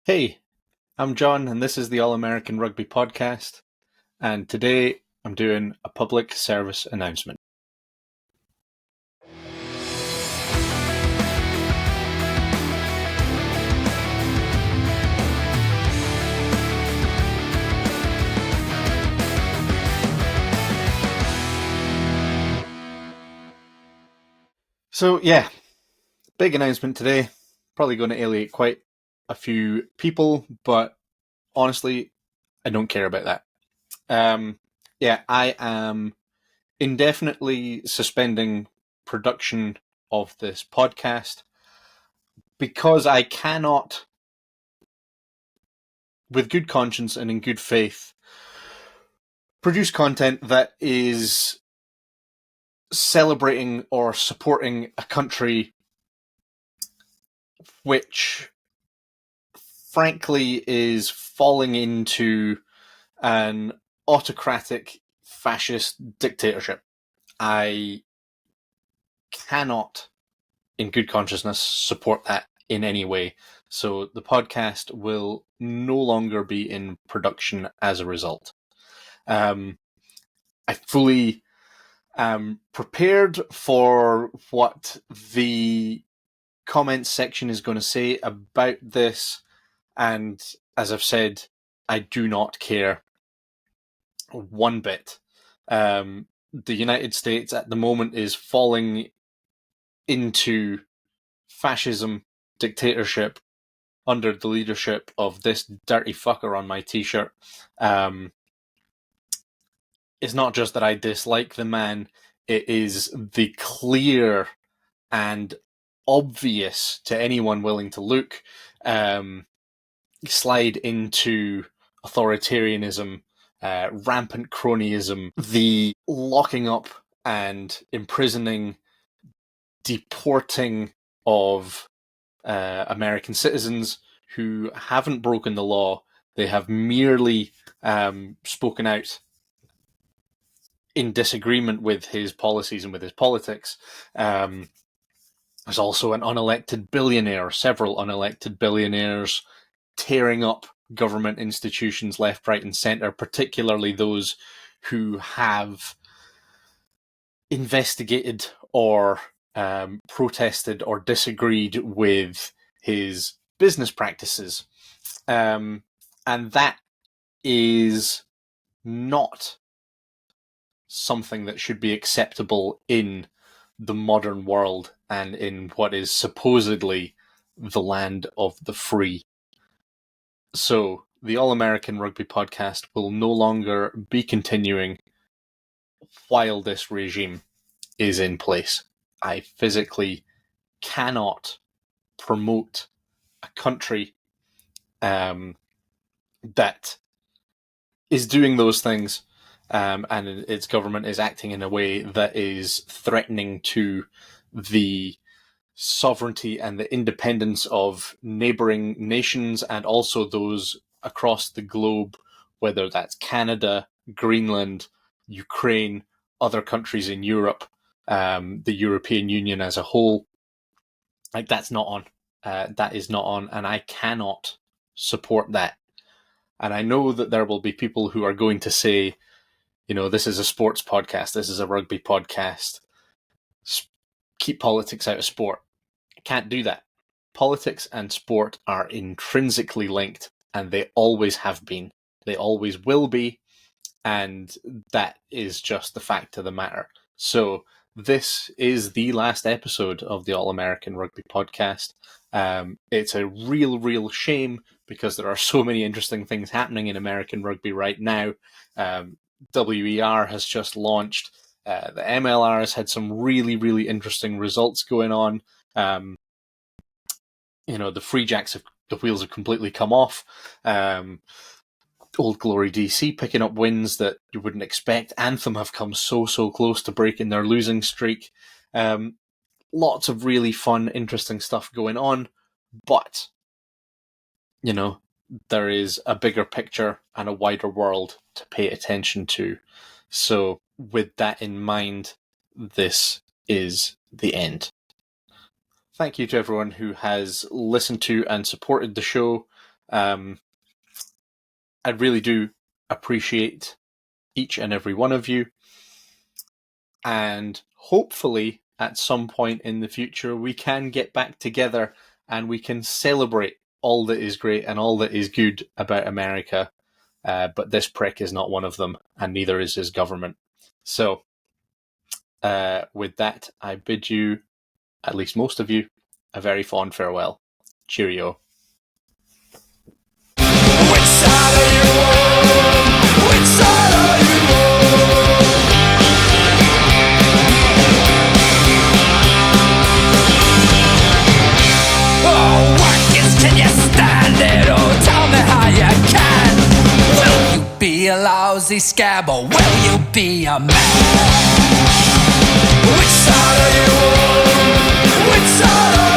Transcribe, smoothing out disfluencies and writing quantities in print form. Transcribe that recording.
Hey, I'm John, and this is the All American Rugby Podcast. And today I'm doing a public service announcement. So, yeah, big announcement today. Probably going to alienate quite a few people, but honestly, I don't care about that. I am indefinitely suspending production of this podcast because I cannot, with good conscience and in good faith, produce content that is celebrating or supporting a country which, frankly, is falling into an autocratic fascist dictatorship. I cannot, in good consciousness, support that in any way. So the podcast will no longer be in production as a result. I fully am prepared for what the comments section is going to say about this, and as I've said, I do not care one bit. The United States at the moment is falling into fascism, dictatorship, under the leadership of this dirty fucker on my t-shirt. It's not just that I dislike the man, it is the clear and obvious to anyone willing to look slide into authoritarianism, rampant cronyism, the locking up and imprisoning, deporting of American citizens who haven't broken the law. They have merely spoken out in disagreement with his policies and with his politics. There's also an unelected billionaire, several unelected billionaires tearing up government institutions left, right, and centre, particularly those who have investigated or protested or disagreed with his business practices. And that is not something that should be acceptable in the modern world and in what is supposedly the land of the free. So, the All American Rugby Podcast will no longer be continuing while this regime is in place. I physically cannot promote a country that is doing those things, and its government is acting in a way that is threatening to the sovereignty and the independence of neighbouring nations and also those across the globe, whether that's Canada, Greenland, Ukraine, other countries in Europe, the European Union as a whole. Like, that's not on. That is not on, and I cannot support that. And I know that there will be people who are going to say, this is a sports podcast, this is a rugby podcast. Keep politics out of sport. I can't do that. Politics and sport are intrinsically linked, and they always have been. They always will be, and that is just the fact of the matter. So this is the last episode of the All American Rugby Podcast. It's a real shame because there are so many interesting things happening in American rugby right now. WER has just launched. The MLR has had some really interesting results going on. The Free Jacks the wheels have completely come off. Old Glory DC picking up wins that you wouldn't expect. Anthem have come so close to breaking their losing streak. Lots of really fun, interesting stuff going on, but there is a bigger picture and a wider world to pay attention to. So with that in mind, this is the end. Thank you to everyone who has listened to and supported the show. I really do appreciate each and every one of you. And hopefully at some point in the future, we can get back together and we can celebrate all that is great and all that is good about America. But this prick is not one of them, and neither is his government. So, with that, I bid you, at least most of you, a very fond farewell. Cheerio. Which side are you on? Which side are you on? Oh, workers, can you stand it? Oh, tell me how you can. Will you be a lousy scab, or will you be a man? Which side are you on? Which side are you on?